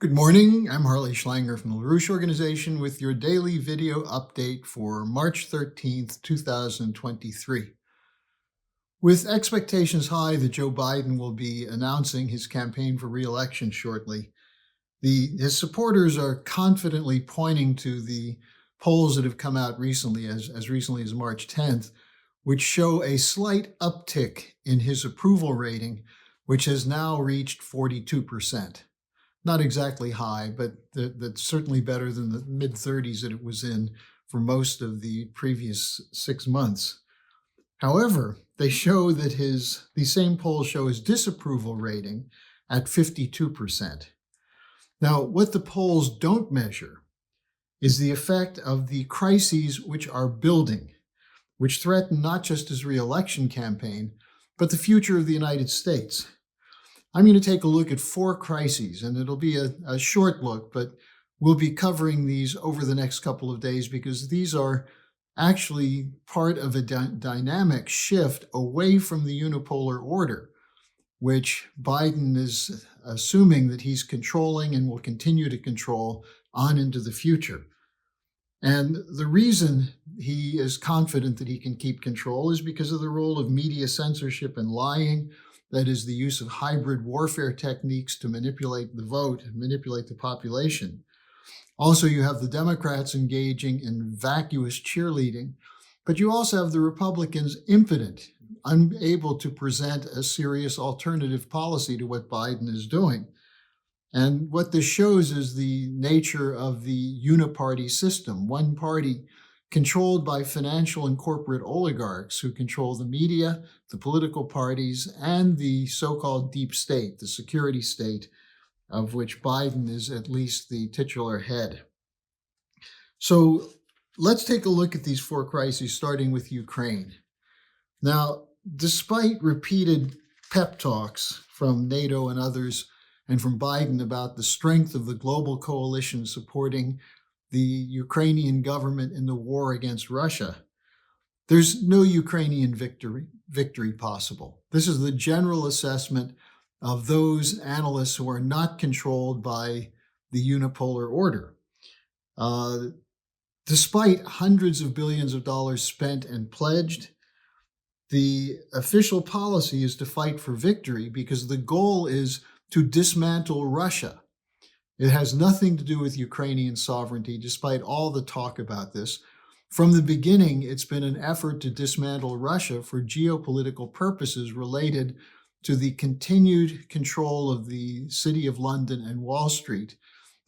Good morning, I'm Harley Schlanger from the LaRouche Organization with your daily video update for March 13th, 2023. With expectations high that Joe Biden will be announcing his campaign for re-election shortly, his supporters are confidently pointing to the polls that have come out recently, as recently as March 10th, which show a slight uptick in his approval rating, which has now reached 42%. Not exactly high, but that's certainly better than the mid-30s that it was in for most of the previous 6 months. However, they show that these same polls show his disapproval rating at 52%. Now, what the polls don't measure is the effect of the crises which are building, which threaten not just his re-election campaign, but the future of the United States. I'm going to take a look at 4 crises, and it'll be a short look, but we'll be covering these over the next couple of days because these are actually part of a dynamic shift away from the unipolar order, which Biden is assuming that he's controlling and will continue to control on into the future. And the reason he is confident that he can keep control is because of the role of media censorship and lying. That is the use of hybrid warfare techniques to manipulate the vote, manipulate the population. Also, you have the Democrats engaging in vacuous cheerleading, but you also have the Republicans impotent, unable to present a serious alternative policy to what Biden is doing. And what this shows is the nature of the uniparty system, one party controlled by financial and corporate oligarchs who control the media, the political parties, and the so-called deep state, the security state, of which Biden is at least the titular head. So let's take a look at these 4 crises, starting with Ukraine. Now, despite repeated pep talks from NATO and others, and from Biden about the strength of the global coalition supporting the Ukrainian government in the war against Russia, there's no Ukrainian victory possible. This is the general assessment of those analysts who are not controlled by the unipolar order. Despite hundreds of billions of dollars spent and pledged, the official policy is to fight for victory because the goal is to dismantle Russia. It has nothing to do with Ukrainian sovereignty, despite all the talk about this. From the beginning, it's been an effort to dismantle Russia for geopolitical purposes related to the continued control of the City of London and Wall Street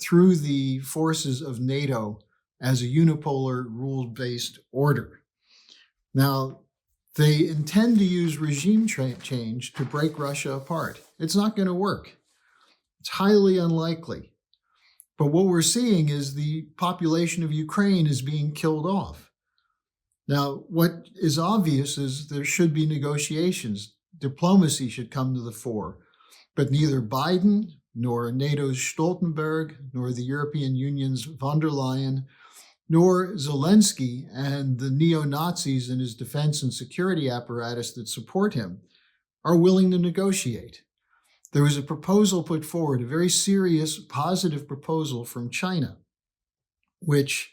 through the forces of NATO as a unipolar rule-based order. Now, they intend to use regime change to break Russia apart. It's not going to work. It's highly unlikely. But what we're seeing is the population of Ukraine is being killed off. Now, what is obvious is there should be negotiations. Diplomacy should come to the fore. But neither Biden, nor NATO's Stoltenberg, nor the European Union's von der Leyen, nor Zelensky and the neo-Nazis in his defense and security apparatus that support him are willing to negotiate. There was a proposal put forward, a very serious, positive proposal from China, which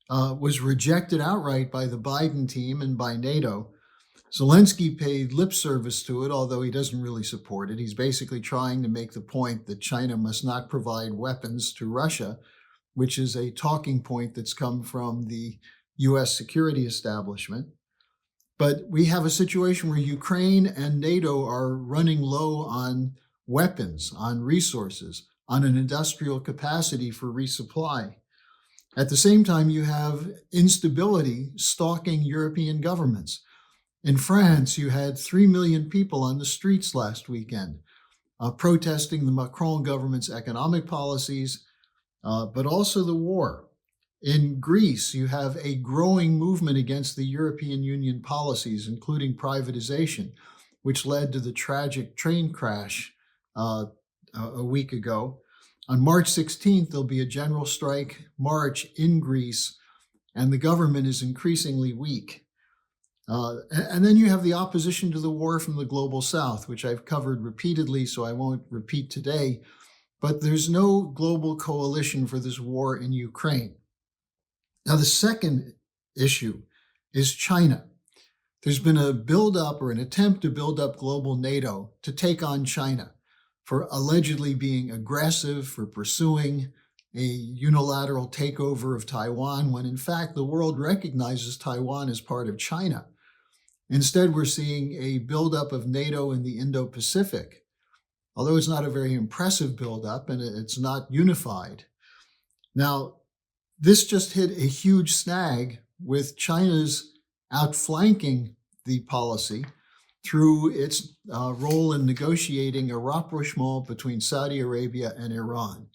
was rejected outright by the Biden team and by NATO. Zelensky paid lip service to it, although he doesn't really support it. He's basically trying to make the point that China must not provide weapons to Russia, which is a talking point that's come from the U.S. security establishment. But we have a situation where Ukraine and NATO are running low on weapons, on resources, on an industrial capacity for resupply. At the same time, you have instability stalking European governments. In France, you had 3 million people on the streets last weekend protesting the Macron government's economic policies, but also the war. In Greece, you have a growing movement against the European Union policies, including privatization, which led to the tragic train crash a week ago. On March 16th, there'll be a general strike march in Greece, and the government is increasingly weak. And then you have the opposition to the war from the global south, which I've covered repeatedly, so I won't repeat today. but there's no global coalition for this war in Ukraine. Now, the second issue is China. There's been a buildup or an attempt to build up global NATO to take on China for allegedly being aggressive, for pursuing a unilateral takeover of Taiwan, when in fact the world recognizes Taiwan as part of China. Instead, we're seeing a buildup of NATO in the Indo-Pacific, although it's not a very impressive buildup and it's not unified. Now, this just hit a huge snag with China's outflanking the policy through its role in negotiating a rapprochement between Saudi Arabia and Iran.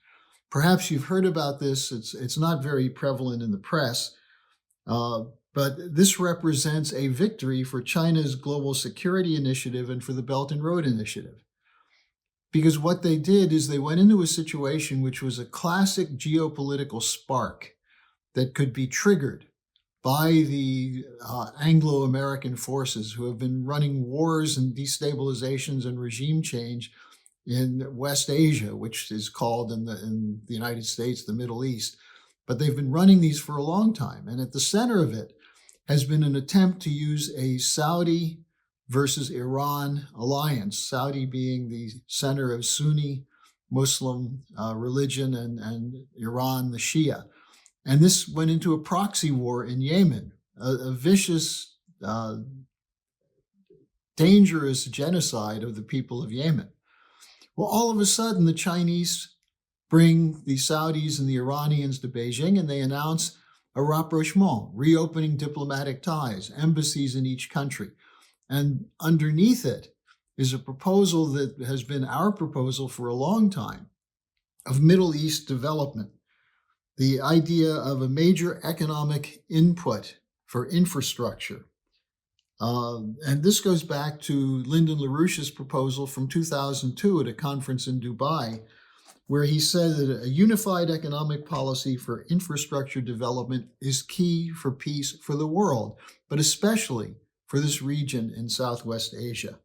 Perhaps you've heard about this. It's not very prevalent in the press, but this represents a victory for China's global security initiative and for the Belt and Road Initiative. Because what they did is they went into a situation which was a classic geopolitical spark that could be triggered by the Anglo-American forces who have been running wars and destabilizations and regime change in West Asia, which is called in the United States the Middle East. But they've been running these for a long time. And at the center of it has been an attempt to use a Saudi versus Iran alliance, Saudi being the center of Sunni Muslim religion and Iran the Shia. And this went into a proxy war in Yemen, a vicious, dangerous genocide of the people of Yemen. Well, all of a sudden, the Chinese bring the Saudis and the Iranians to Beijing, and they announce a rapprochement, reopening diplomatic ties, embassies in each country. And underneath it is a proposal that has been our proposal for a long time of Middle East development. The idea of a major economic input for infrastructure. And this goes back to Lyndon LaRouche's proposal from 2002 at a conference in Dubai, where he said that a unified economic policy for infrastructure development is key for peace for the world, but especially for this region in Southwest Asia.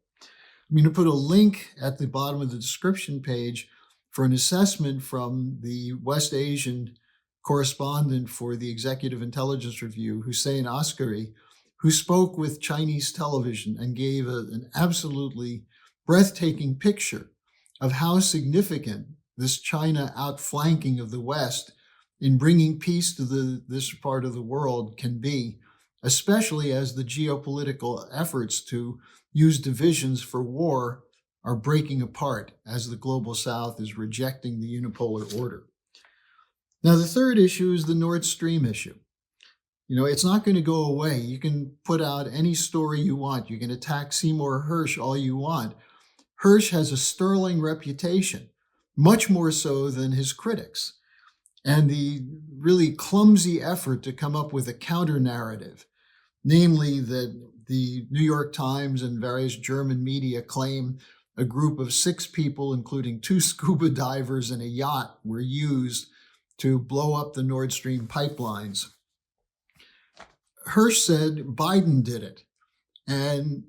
I'm going to put a link at the bottom of the description page for an assessment from the West Asian correspondent for the Executive Intelligence Review, Hussein Askary, who spoke with Chinese television and gave an absolutely breathtaking picture of how significant this China outflanking of the West in bringing peace to this part of the world can be, especially as the geopolitical efforts to use divisions for war are breaking apart as the global South is rejecting the unipolar order. Now, the third issue is the Nord Stream issue. You know, it's not going to go away. You can put out any story you want. You can attack Seymour Hersh all you want. Hersh has a sterling reputation, much more so than his critics. And the really clumsy effort to come up with a counter-narrative, namely that the New York Times and various German media claim a group of 6 people, including 2 scuba divers and a yacht, were used to blow up the Nord Stream pipelines. Hersh said Biden did it. And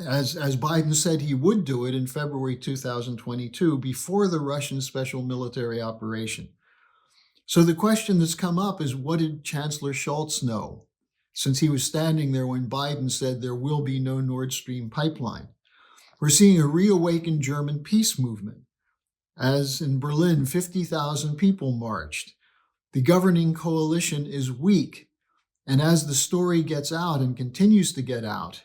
as Biden said he would do it in February 2022, before the Russian special military operation. So the question that's come up is, what did Chancellor Scholz know, since he was standing there when Biden said there will be no Nord Stream pipeline? We're seeing a reawakened German peace movement. As in Berlin, 50,000 people marched. The governing coalition is weak. And as the story gets out and continues to get out,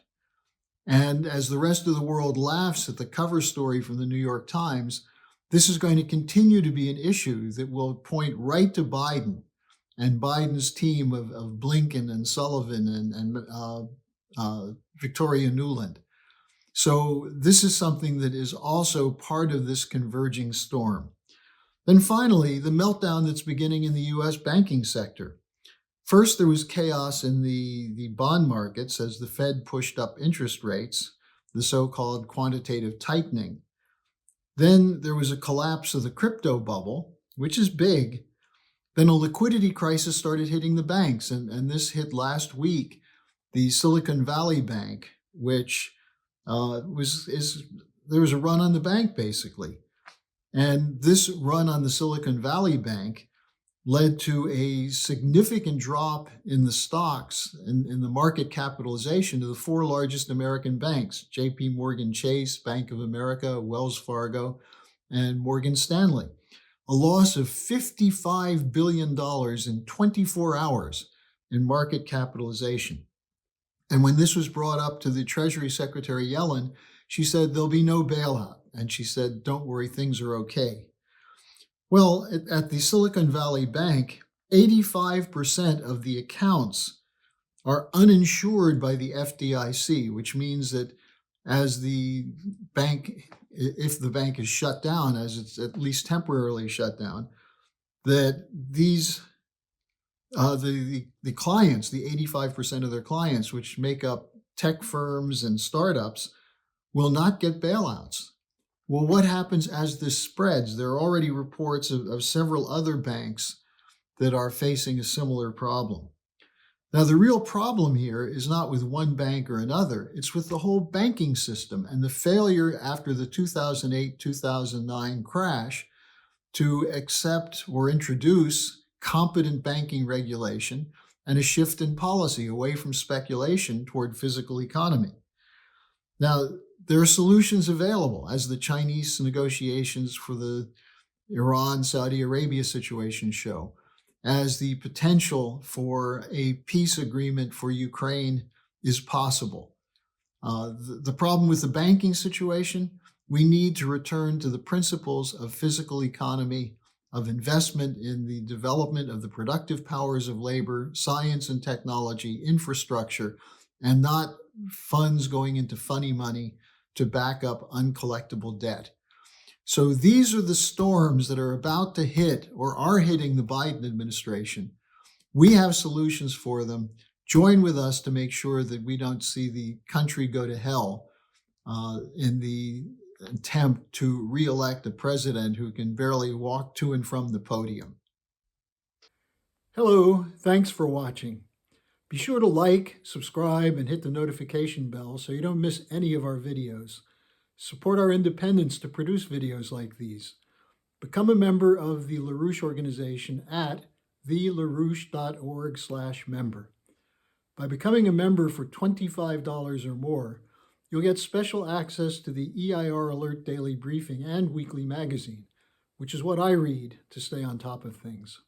and as the rest of the world laughs at the cover story from the New York Times, this is going to continue to be an issue that will point right to Biden and Biden's team of Blinken and Sullivan and Victoria Nuland. So this is something that is also part of this converging storm. Then finally, the meltdown that's beginning in the U.S. banking sector. First, there was chaos in the bond markets as the Fed pushed up interest rates, the so-called quantitative tightening. Then there was a collapse of the crypto bubble, which is big. Then a liquidity crisis started hitting the banks, and this hit last week the Silicon Valley Bank, which there was a run on the bank, basically. And this run on the Silicon Valley Bank led to a significant drop in the stocks and in the market capitalization of the four largest American banks: JP Morgan Chase, Bank of America, Wells Fargo, and Morgan Stanley. A loss of $55 billion in 24 hours in market capitalization. And when this was brought up to the Treasury Secretary Yellen, she said there'll be no bailout. And she said, don't worry, things are okay. Well, at the Silicon Valley Bank, 85% of the accounts are uninsured by the FDIC, which means that as the bank, if the bank is shut down, as it's at least temporarily shut down, that these the clients, the 85% of their clients, which make up tech firms and startups, will not get bailouts. Well, what happens as this spreads? There are already reports of several other banks that are facing a similar problem. Now, the real problem here is not with one bank or another. It's with the whole banking system and the failure after the 2008-2009 crash to accept or introduce competent banking regulation and a shift in policy away from speculation toward physical economy. Now, there are solutions available, as the Chinese negotiations for the Iran-Saudi Arabia situation show, as the potential for a peace agreement for Ukraine is possible. The problem with the banking situation, we need to return to the principles of physical economy, of investment in the development of the productive powers of labor, science and technology, infrastructure, and not funds going into funny money to back up uncollectible debt. So these are the storms that are about to hit or are hitting the Biden administration. We have solutions for them. Join with us to make sure that we don't see the country go to hell in the attempt to re-elect a president who can barely walk to and from the podium. Hello, thanks for watching. Be sure to like, subscribe, and hit the notification bell so you don't miss any of our videos. Support our independence to produce videos like these. Become a member of the LaRouche organization at thelarouche.org/member. By becoming a member for $25 or more, you'll get special access to the EIR Alert Daily Briefing and Weekly Magazine, which is what I read to stay on top of things.